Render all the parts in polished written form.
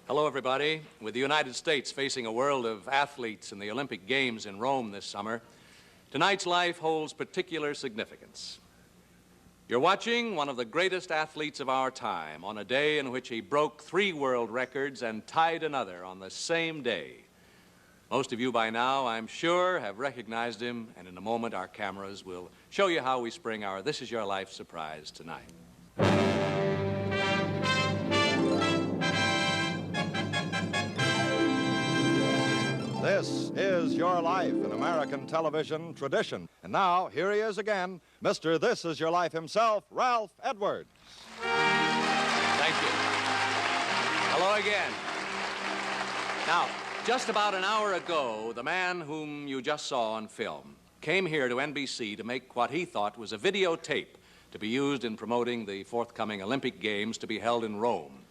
Hello, everybody. With the United States facing a world of athletes in the Olympic Games in Rome this summer, tonight's life holds particular significance. You're watching one of the greatest athletes of our time on a day in which he broke 3 world records and tied another on the same day. Most of you by now, I'm sure, have recognized him, and in a moment our cameras will show you how we spring our This Is Your Life surprise tonight. This is Your Life, an American television tradition. And now, here he is again, Mr. This Is Your Life himself, Ralph Edwards. Thank you. Hello again. Now, just about an hour ago, the man whom you just saw on film came here to NBC to make what he thought was a videotape to be used in promoting the forthcoming Olympic Games to be held in Rome.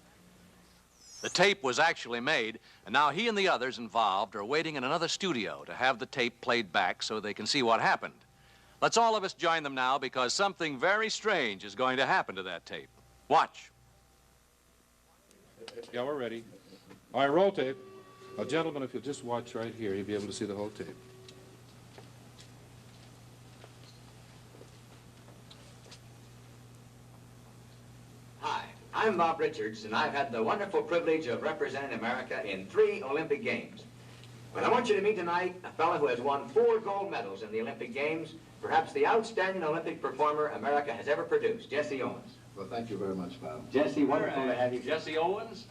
The tape was actually made, and now he and the others involved are waiting in another studio to have the tape played back so they can see what happened. Let's all of us join them now, because something very strange is going to happen to that tape. Watch. Yeah, we're ready. All right, roll tape. Now, gentlemen, if you'll just watch right here, you'll be able to see the whole tape. Hi, I'm Bob Richards, and I've had the wonderful privilege of representing America in 3 Olympic Games. But I want you to meet tonight a fellow who has won 4 gold medals in the Olympic Games, perhaps the outstanding Olympic performer America has ever produced, Jesse Owens. Well, thank you very much, Bob. Jesse, wonderful to have you. Jesse Owens,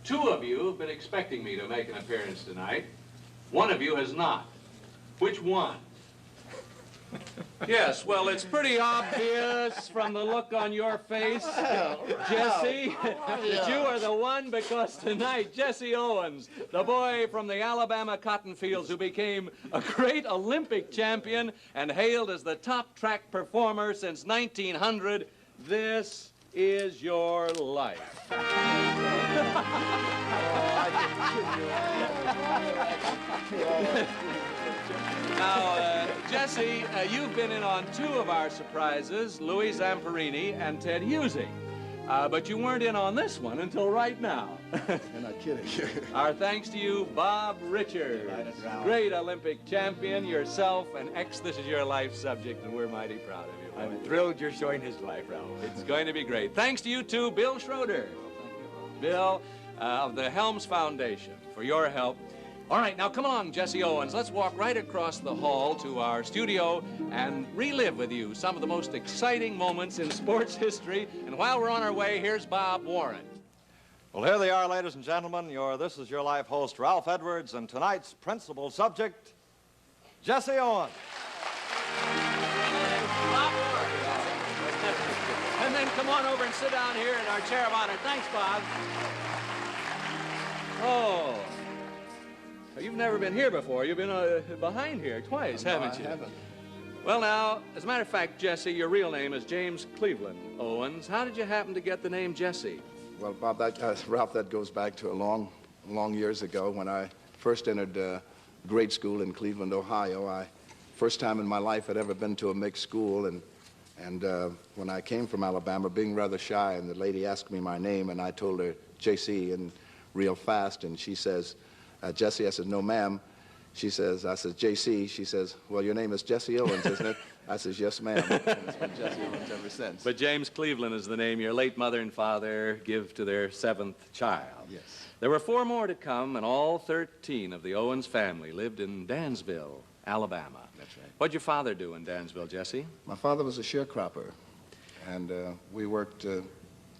2 of you have been expecting me to make an appearance tonight. 1 of you has not. Which one? Yes, well, it's pretty obvious from the look on your face, Jesse, that you are the one, because tonight, Jesse Owens, the boy from the Alabama cotton fields who became a great Olympic champion and hailed as the top track performer since 1900, this is your life. Now, Jesse, you've been in on 2 of our surprises, Louis Zamperini and Ted Husing. But you weren't in on this one until right now. You're not kidding. Our thanks to you, Bob Richards, great Olympic champion, yourself, an ex-This Is Your Life subject, and we're mighty proud of you. I'm thrilled you're showing his life, Ralph. It's going to be great. Thanks to you, too, Bill Schroeder. Bill of the Helms Foundation, for your help. All right, now come along, Jesse Owens. Let's walk right across the hall to our studio and relive with you some of the most exciting moments in sports history. And while we're on our way, here's Bob Warren. Well, here they are, ladies and gentlemen, your This Is Your Life host, Ralph Edwards, and tonight's principal subject, Jesse Owens. Bob Warren. And then come on over and sit down here in our chair of honor. Thanks, Bob. Oh. You've never been here before. You've been behind here twice, haven't you? I haven't. Well, now, as a matter of fact, Jesse, your real name is James Cleveland Owens. How did you happen to get the name Jesse? Well, Bob, Ralph, that goes back to long years ago when I first entered grade school in Cleveland, Ohio. First time in my life I'd ever been to a mixed school, and when I came from Alabama, being rather shy, and the lady asked me my name, and I told her J.C. and real fast, and she says, Jesse. I said, no, ma'am. She says, I said, J.C. She says, well, your name is Jesse Owens, isn't it? I says, yes, ma'am. It's been Jesse Owens ever since. But James Cleveland is the name your late mother and father give to their 7th child. Yes. There were 4 more to come, and all 13 of the Owens family lived in Dansville, Alabama. That's right. What'd your father do in Dansville, Jesse? My father was a sharecropper, and we worked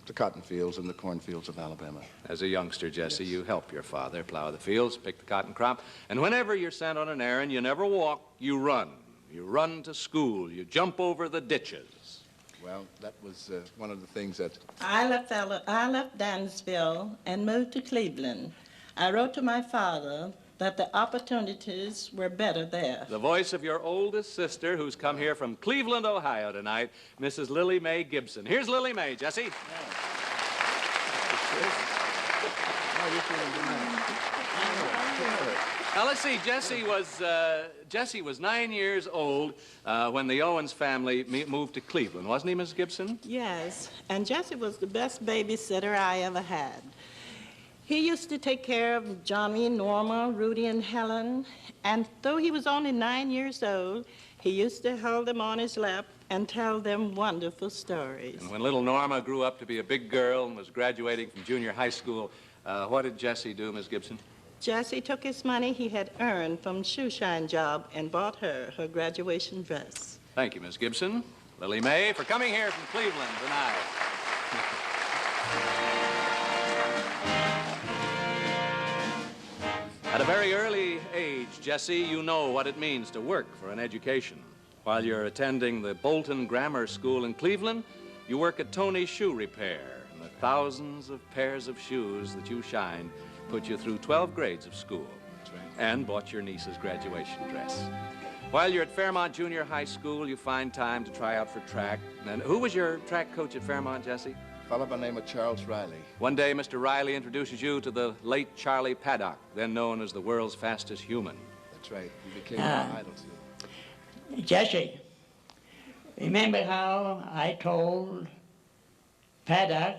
the cotton fields and the cornfields of Alabama. As a youngster, Jesse, Yes. you help your father plow the fields, pick the cotton crop, and whenever you're sent on an errand, you never walk, you run. You run to school, you jump over the ditches. Well, that was one of the things that... I left Dansville and moved to Cleveland. I wrote to my father that the opportunities were better there. The voice of your oldest sister, who's come here from Cleveland, Ohio tonight, Mrs. Lily Mae Gibson. Here's Lily Mae, Jesse. Now, let's see, Jesse was 9 years old when the Owens family moved to Cleveland, wasn't he, Miss Gibson? Yes, and Jesse was the best babysitter I ever had. He used to take care of Johnny, Norma, Rudy, and Helen, and though he was only 9 years old, he used to hold them on his lap and tell them wonderful stories. And when little Norma grew up to be a big girl and was graduating from junior high school, what did Jesse do, Miss Gibson? Jesse took his money he had earned from shoe shine job and bought her graduation dress. Thank you, Miss Gibson. Lily Mae, for coming here from Cleveland tonight. At a very early age, Jesse, you know what it means to work for an education. While you're attending the Bolton Grammar School in Cleveland, you work at Tony's Shoe Repair, and the thousands of pairs of shoes that you shined put you through 12 grades of school. That's right. And bought your niece's graduation dress. While you're at Fairmont Junior High School, you find time to try out for track. And who was your track coach at Fairmont, Jesse? A fellow by the name of Charles Riley. One day, Mr. Riley introduces you to the late Charlie Paddock, then known as the world's fastest human. That's right. He became my idol, too. Jesse, remember how I told Paddock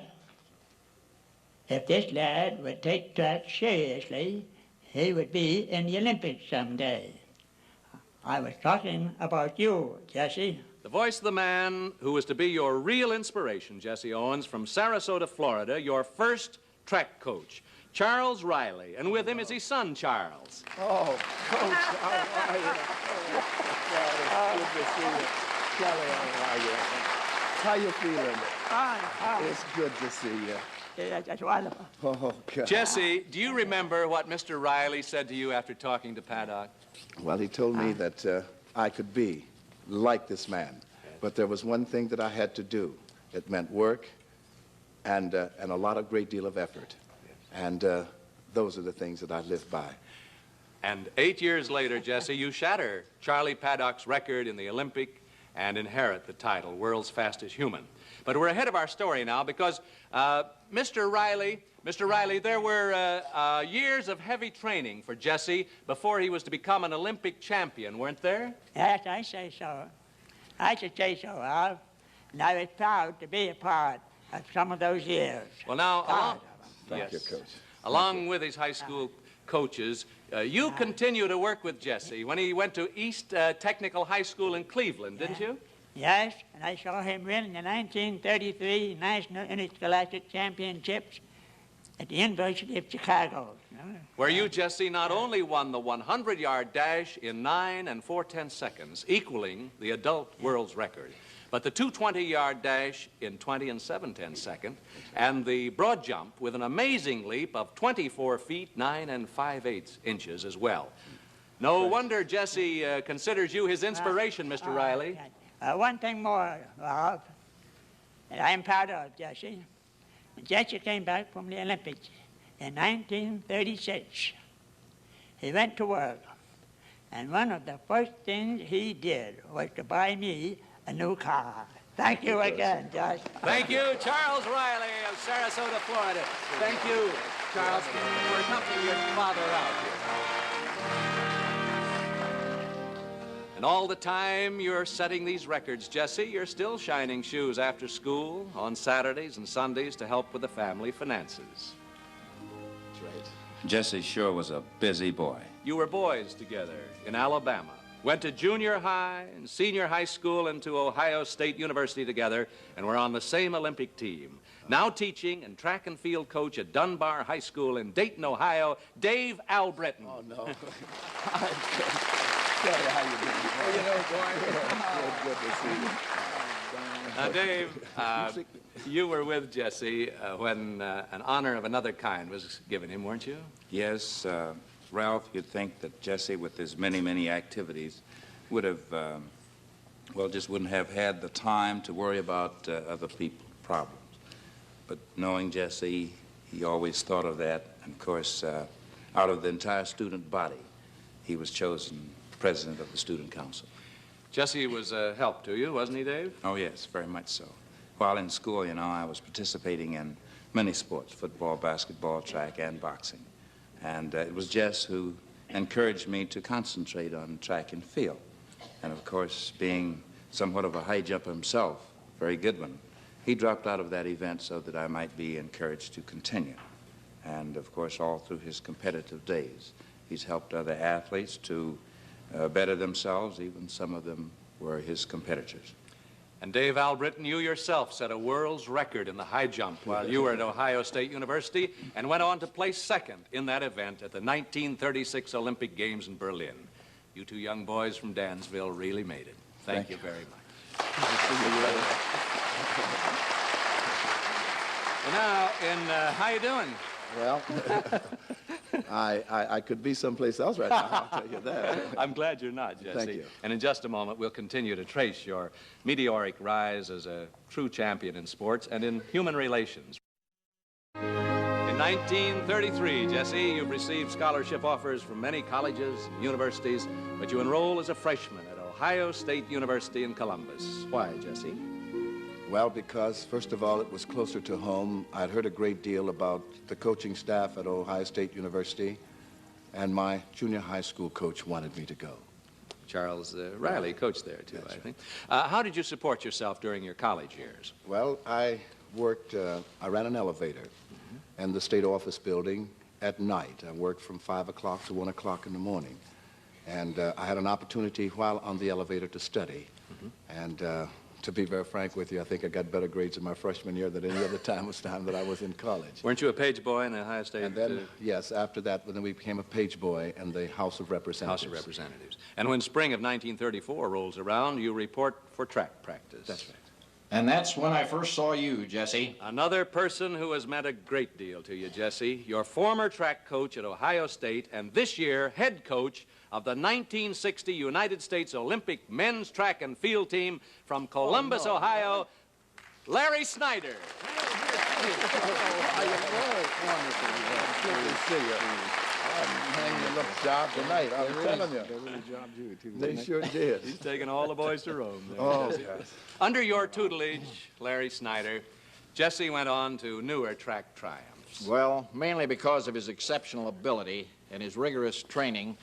if this lad would take track seriously, he would be in the Olympics someday. I was talking about you, Jesse. The voice of the man who was to be your real inspiration, Jesse Owens, from Sarasota, Florida, your first track coach, Charles Riley, and with him is his son, Charles. Oh, Coach, how are you? Oh, it's good to see you. Charlie, how are you? How you feeling? Fine. It's good to see you. Yeah, that's wonderful. Oh, God. Jesse, do you remember what Mr. Riley said to you after talking to Paddock? Well, he told me that I could be like this man, but there was one thing that I had to do. It meant work and a great deal of effort. And those are the things that I live by. And 8 years later, Jesse, you shatter Charlie Paddock's record in the Olympic and inherit the title, World's Fastest Human. But we're ahead of our story now because Mr. Riley, there were years of heavy training for Jesse before he was to become an Olympic champion, weren't there? Yes, I say so. I should say so, Alf. And I was proud to be a part of some of those years. Well, now, Thank you, Coach. Along with his high school coaches, you continue to work with Jesse when he went to East Technical High School in Cleveland, didn't you? Yes, and I saw him win the 1933 National Interscholastic Championships at the University of Chicago. Where you, Jesse, not only won the 100-yard dash in 9 4/10 seconds, equaling the adult world's record, but the 220-yard dash in 20 7/10 seconds, and the broad jump with an amazing leap of 24 feet, 9 5/8 inches as well. No wonder Jesse considers you his inspiration, Mr. Riley. One thing more, Alf, that I'm proud of, Jesse. When Jesse came back from the Olympics in 1936, he went to work, and one of the first things he did was to buy me a new car. Thank you again, Josh. Thank you, Charles Riley of Sarasota, Florida. Thank you, Charles, for accompanying your father out here. And all the time you're setting these records, Jesse, you're still shining shoes after school, on Saturdays and Sundays to help with the family finances. That's right. Jesse sure was a busy boy. You were boys together in Alabama, went to junior high and senior high school and to Ohio State University together, and were on the same Olympic team. Now teaching and track and field coach at Dunbar High School in Dayton, Ohio, Dave Albritton. Oh, no. Charlie, how you doing? Good to see you. Now, Dave, you were with Jesse when an honor of another kind was given him, weren't you? Yes, Ralph, you'd think that Jesse, with his many, many activities, would have, just wouldn't have had the time to worry about other people's problems. But knowing Jesse, he always thought of that. And, of course, out of the entire student body, he was chosen president of the student council. Jesse was a help to you, wasn't he, Dave? Oh, yes, very much so. While in school, you know, I was participating in many sports, football, basketball, track, and boxing. And it was Jess who encouraged me to concentrate on track and field. And, of course, being somewhat of a high jumper himself, very good one, he dropped out of that event so that I might be encouraged to continue. and, of course, all through his competitive days. He's helped other athletes to better themselves. Even some of them were his competitors. And Dave Albritton, you yourself set a world's record in the high jump while you were at Ohio State University and went on to place second in that event at the 1936 Olympic Games in Berlin. You two young boys from Dansville really made it. Thank you very much. Well, now, how you doing? Well, I could be someplace else right now, I'll tell you that. I'm glad you're not, Jesse. Thank you. And in just a moment, we'll continue to trace your meteoric rise as a true champion in sports and in human relations. In 1933, Jesse, you've received scholarship offers from many colleges and universities, but you enroll as a freshman at Ohio State University in Columbus. Why, Jesse? Well, because, first of all, it was closer to home. I'd heard a great deal about the coaching staff at Ohio State University, and my junior high school coach wanted me to go. Charles Riley coached there, too, I think. How did you support yourself during your college years? Well, I worked, I ran an elevator in the state office building at night. I worked from 5 o'clock to 1 o'clock in the morning. And I had an opportunity while on the elevator to study. And to be very frank with you, I think I got better grades in my freshman year than any other time that I was in college. Weren't you a page boy in the Ohio State? And then, yes, after that, then we became a page boy in the House of Representatives. House of Representatives. And when spring of 1934 rolls around, you report for track practice. That's right. And that's when I first saw you, Jesse. Another person who has meant a great deal to you, Jesse, your former track coach at Ohio State, and this year head coach of the 1960 United States Olympic men's track and field team from Columbus, Ohio, Larry Snyder. Job tonight, I'm telling you. They sure did. He's taking all the boys to Rome. Oh, yes. Under your tutelage, Larry Snyder, Jesse went on to newer track triumphs. Well, mainly because of his exceptional ability and his rigorous training,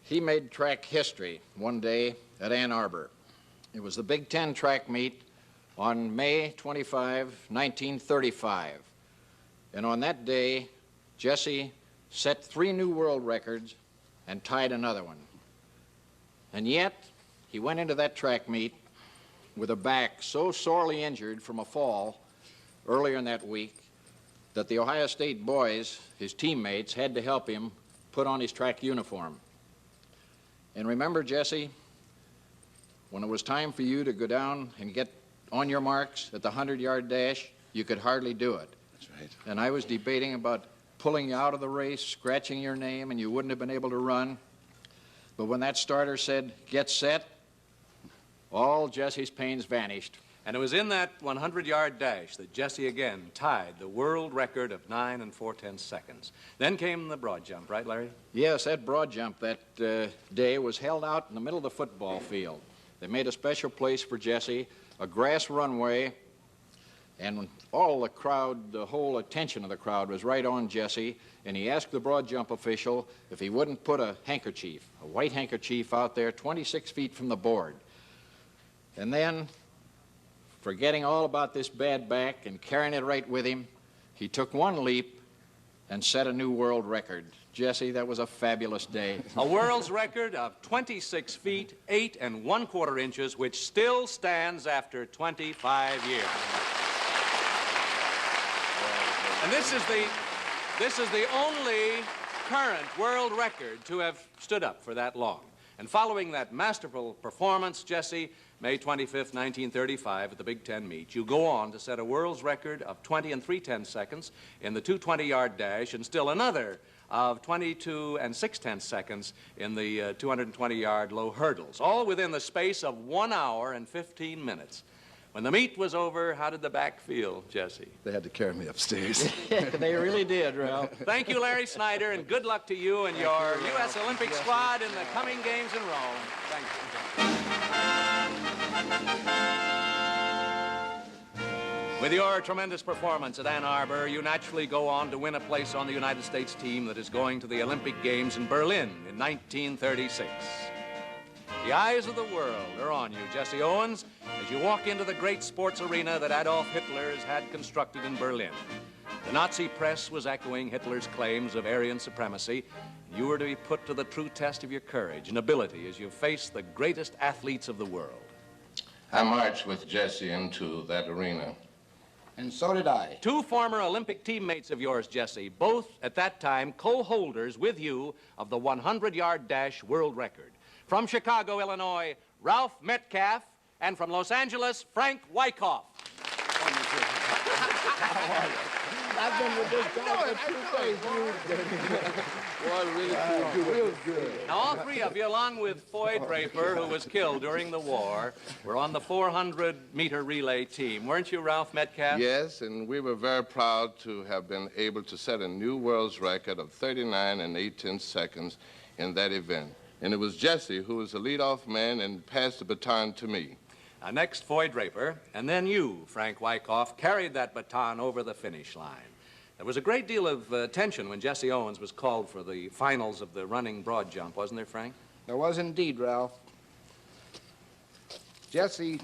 he made track history one day at Ann Arbor. It was the Big Ten track meet on May 25, 1935. And on that day, Jesse set 3 new world records and tied another one. And yet, he went into that track meet with a back so sorely injured from a fall earlier in that week that the Ohio State boys, his teammates, had to help him put on his track uniform. And remember, Jesse, when it was time for you to go down and get on your marks at the 100-yard dash, you could hardly do it. That's right. And I was debating about pulling you out of the race, scratching your name, and you wouldn't have been able to run. But when that starter said, "Get set," all Jesse's pains vanished. And it was in that 100-yard dash that Jesse again tied the world record of 9 4/10 seconds. Then came the broad jump, right, Larry? Yes, that broad jump that day was held out in the middle of the football field. They made a special place for Jesse, a grass runway, and all the crowd, the whole attention of the crowd was right on Jesse, and he asked the broad jump official if he wouldn't put a handkerchief, a white handkerchief out there 26 feet from the board. And then, forgetting all about this bad back and carrying it right with him, he took one leap and set a new world record. Jesse, that was a fabulous day. A world's record of 26 feet, 8 1/4 inches, which still stands after 25 years. And this is the only current world record to have stood up for that long. And following that masterful performance, Jesse, May 25th, 1935, at the Big Ten meet, you go on to set a world's record of 20 3/10 seconds in the 220-yard dash, and still another of 22 6/10 seconds in the 220-yard low hurdles, all within the space of 1 hour and 15 minutes. When the meet was over, how did the back feel, Jesse? They had to carry me upstairs. They really did, Ralph. Thank you, Larry Snyder, and good luck to you and your U.S. Olympic squad in the coming games in Rome. Thank you. With your tremendous performance at Ann Arbor, you naturally go on to win a place on the United States team that is going to the Olympic Games in Berlin in 1936. The eyes of the world are on you, Jesse Owens, as you walk into the great sports arena that Adolf Hitler has had constructed in Berlin. The Nazi press was echoing Hitler's claims of Aryan supremacy. You were to be put to the true test of your courage and ability as you faced the greatest athletes of the world. I marched with Jesse into that arena. And so did I. Two former Olympic teammates of yours, Jesse, both at that time co-holders with you of the 100-yard dash world record. From Chicago, Illinois, Ralph Metcalf, and from Los Angeles, Frank Wyckoff. I've been with this guy for 2 days. Boy, really real good. Now, all three of you, along with Foy Draper, who was killed during the war, were on the 400-meter relay team. Weren't you, Ralph Metcalf? Yes, and we were very proud to have been able to set a new world's record of 39 and 8/10 seconds in that event. And it was Jesse who was the leadoff man and passed the baton to me. Next, Foy Draper, and then you, Frank Wyckoff, carried that baton over the finish line. There was a great deal of tension when Jesse Owens was called for the finals of the running broad jump, wasn't there, Frank? There was indeed, Ralph. Jesse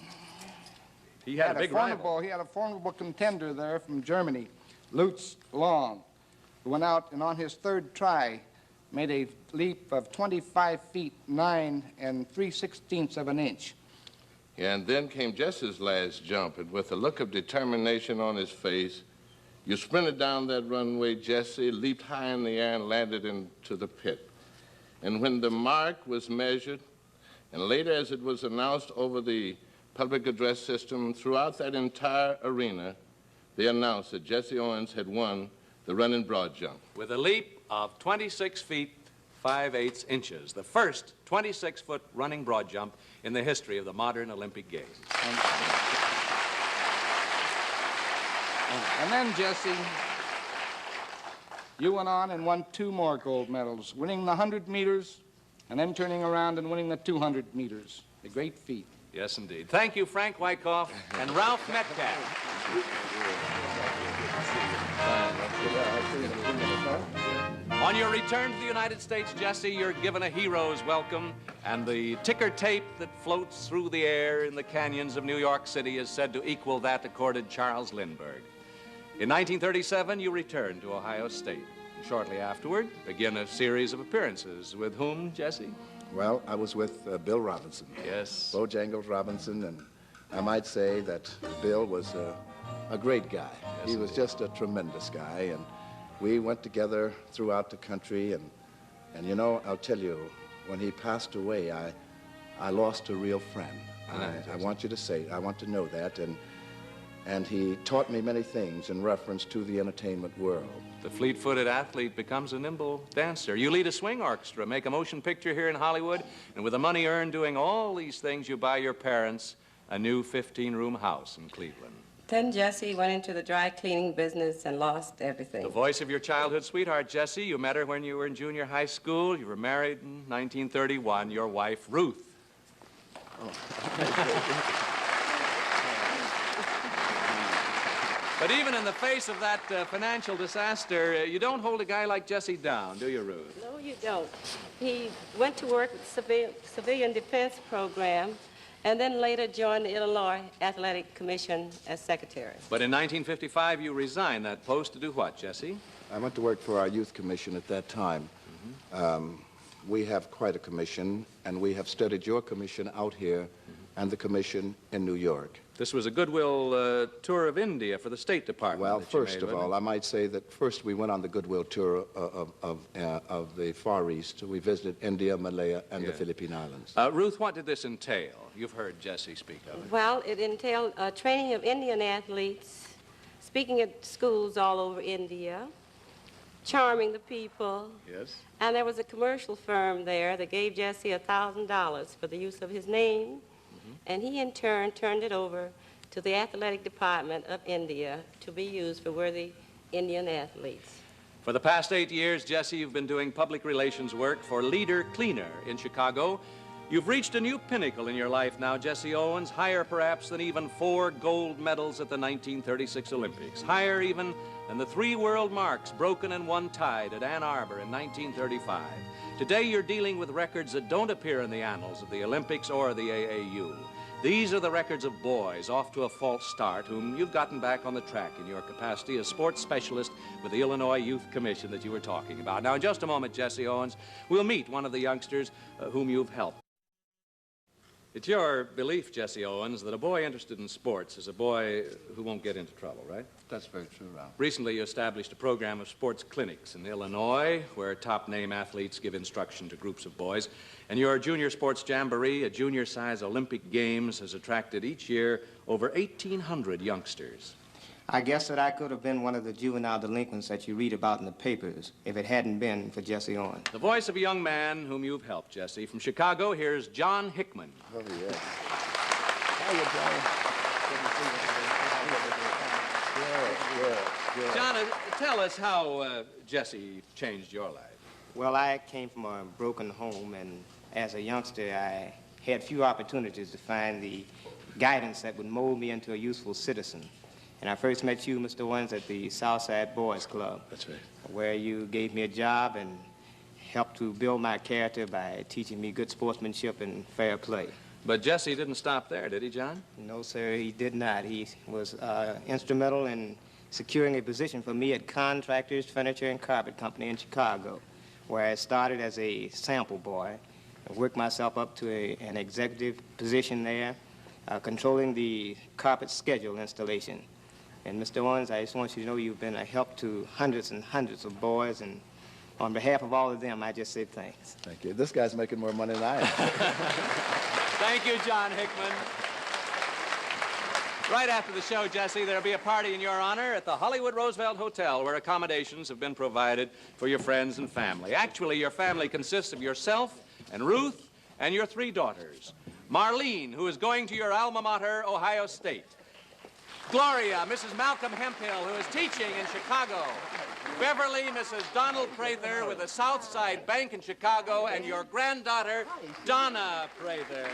He had a big rival. He had a formidable contender there from Germany, Lutz Long, who went out and on his third try made a leap of 25 feet 9 3/16 of an inch. And then came Jesse's last jump, and with a look of determination on his face, you sprinted down that runway, Jesse, leaped high in the air and landed into the pit. And when the mark was measured, and later as it was announced over the public address system throughout that entire arena, they announced that Jesse Owens had won the running broad jump. With a leap of 26 feet 5/8 inches, the first 26-foot running broad jump in the history of the modern Olympic Games. And then, Jesse, you went on and won 2 more gold medals, winning the 100 meters and then turning around and winning the 200 meters. A great feat. Yes, indeed. Thank you, Frank Wyckoff and Ralph Metcalf. On your return to the United States, Jesse, you're given a hero's welcome, and the ticker tape that floats through the air in the canyons of New York City is said to equal that accorded Charles Lindbergh. In 1937, you returned to Ohio State. And shortly afterward, begin a series of appearances. With whom, Jesse? Well, I was with Bill Robinson. Yes. Bojangles Robinson, and I might say that Bill was a great guy. Yes, he was just a tremendous guy, and we went together throughout the country, and you know, I'll tell you, when he passed away, I lost a real friend. I want you to say, I want to know that, and he taught me many things in reference to the entertainment world. The fleet-footed athlete becomes a nimble dancer. You lead a swing orchestra, make a motion picture here in Hollywood, and with the money earned doing all these things, you buy your parents a new 15-room house in Cleveland. Then Jesse went into the dry cleaning business and lost everything. The voice of your childhood sweetheart, Jesse. You met her when you were in junior high school. You were married in 1931. Your wife, Ruth. But even in the face of that financial disaster, you don't hold a guy like Jesse down, do you, Ruth? No, you don't. He went to work with the Civilian Defense Program and then later joined the Illinois Athletic Commission as secretary. But in 1955, you resigned that post to do what, Jesse? I went to work for our youth commission at that time. We have quite a commission, and we have studied your commission out here and the commission in New York. This was a goodwill tour of India for the State Department. Well, first of all, I might say that first we went on the goodwill tour of the Far East. We visited India, Malaya, and the Philippine Islands. Ruth, what did this entail? You've heard Jesse speak of it. Well, it entailed training of Indian athletes, speaking at schools all over India, charming the people. Yes. And there was a commercial firm there that gave Jesse $1,000 for the use of his name. And he, in turn, turned it over to the athletic department of India to be used for worthy Indian athletes. For the past 8 years, Jesse, you've been doing public relations work for Leader Cleaner in Chicago. You've reached a new pinnacle in your life now, Jesse Owens, higher perhaps than even 4 gold medals at the 1936 Olympics, higher even than the 3 world marks broken in one tide at Ann Arbor in 1935. Today, you're dealing with records that don't appear in the annals of the Olympics or the AAU. These are the records of boys off to a false start whom you've gotten back on the track in your capacity as sports specialist with the Illinois Youth Commission that you were talking about. Now, in just a moment, Jesse Owens, we'll meet one of the youngsters whom you've helped. It's your belief, Jesse Owens, that a boy interested in sports is a boy who won't get into trouble, right? That's very true, Ralph. Recently, you established a program of sports clinics in Illinois where top-name athletes give instruction to groups of boys. And your junior sports jamboree, a junior-size Olympic Games, has attracted each year over 1,800 youngsters. I guess that I could have been one of the juvenile delinquents that you read about in the papers if it hadn't been for Jesse Owens. The voice of a young man whom you've helped, Jesse. From Chicago, here's John Hickman. Oh, yes. How you doing? John, tell us how Jesse changed your life. Well, I came from a broken home, and as a youngster, I had few opportunities to find the guidance that would mold me into a useful citizen. And I first met you, Mr. Owens, at the Southside Boys Club. That's right. Where you gave me a job and helped to build my character by teaching me good sportsmanship and fair play. But Jesse didn't stop there, did he, John? No, sir, he did not. He was instrumental in securing a position for me at Contractors Furniture and Carpet Company in Chicago, where I started as a sample boy and worked myself up to an executive position there, controlling the carpet schedule installation. And Mr. Owens, I just want you to know you've been a help to hundreds and hundreds of boys, and on behalf of all of them, I just say thanks. Thank you. This guy's making more money than I am. Thank you, John Hickman. Right after the show, Jesse, there'll be a party in your honor at the Hollywood Roosevelt Hotel where accommodations have been provided for your friends and family. Actually, your family consists of yourself and Ruth and your 3 daughters. Marlene, who is going to your alma mater, Ohio State. Gloria, Mrs. Malcolm Hemphill, who is teaching in Chicago. Beverly, Mrs. Donald Prather with the Southside Bank in Chicago, and your granddaughter, Donna Prather.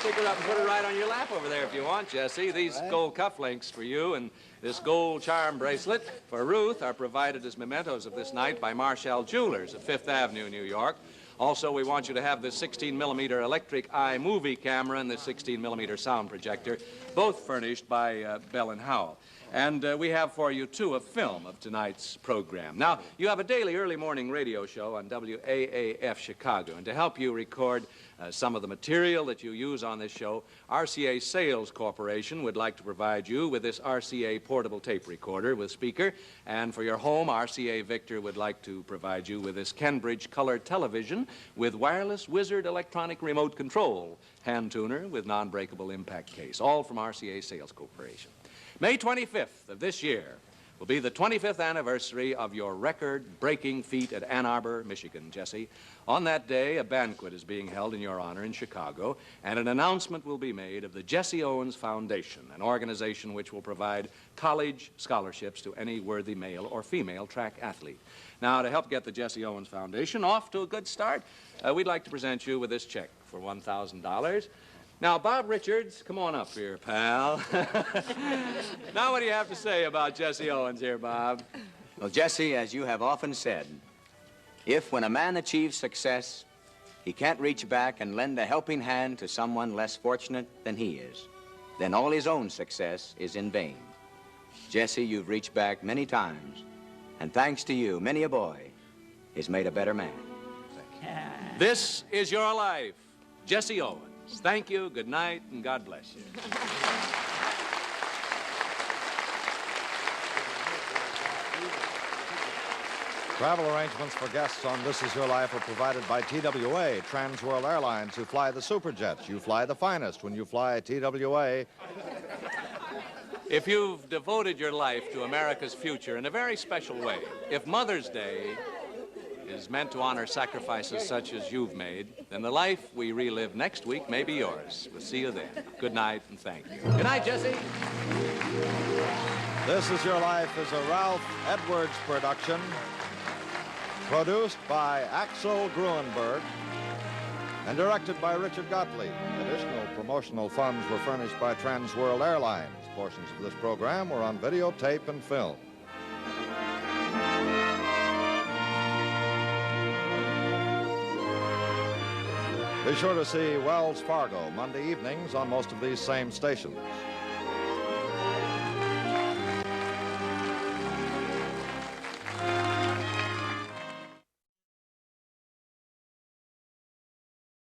Pick her up and put her right on your lap over there if you want, Jesse. These gold cufflinks for you and this gold charm bracelet for Ruth are provided as mementos of this night by Marshall Jewelers at 5th Avenue, New York. Also, we want you to have this 16mm electric eye movie camera and this 16mm sound projector, both furnished by Bell & Howell. And we have for you, too, a film of tonight's program. Now, you have a daily early morning radio show on WAAF Chicago, and to help you record some of the material that you use on this show, RCA Sales Corporation would like to provide you with this RCA portable tape recorder with speaker, and for your home, RCA Victor would like to provide you with this Kenbridge color television with wireless Wizard electronic remote control, hand tuner with non-breakable impact case, all from RCA Sales Corporation. May 25th of this year will be the 25th anniversary of your record-breaking feat at Ann Arbor, Michigan, Jesse. On that day, a banquet is being held in your honor in Chicago, and an announcement will be made of the Jesse Owens Foundation, an organization which will provide college scholarships to any worthy male or female track athlete. Now, to help get the Jesse Owens Foundation off to a good start, we'd like to present you with this check for $1,000. Now, Bob Richards, come on up here, pal. Now, what do you have to say about Jesse Owens here, Bob? Well, Jesse, as you have often said, if when a man achieves success, he can't reach back and lend a helping hand to someone less fortunate than he is, then all his own success is in vain. Jesse, you've reached back many times, and thanks to you, many a boy is made a better man. This is your life, Jesse Owens. Thank you, good night, and God bless you. Travel arrangements for guests on This Is Your Life are provided by TWA, Trans World Airlines, who fly the Superjets. You fly the finest when you fly TWA. If you've devoted your life to America's future in a very special way, if Mother's Day is meant to honor sacrifices such as you've made, then the life we relive next week may be yours. We'll see you then. Good night and thank you. Good night, Jesse. This Is Your Life is a Ralph Edwards production, produced by Axel Gruenberg and directed by Richard Gottlieb. Additional promotional funds were furnished by Trans World Airlines. Portions of this program were on videotape and film. Be sure to see Wells Fargo Monday evenings on most of these same stations.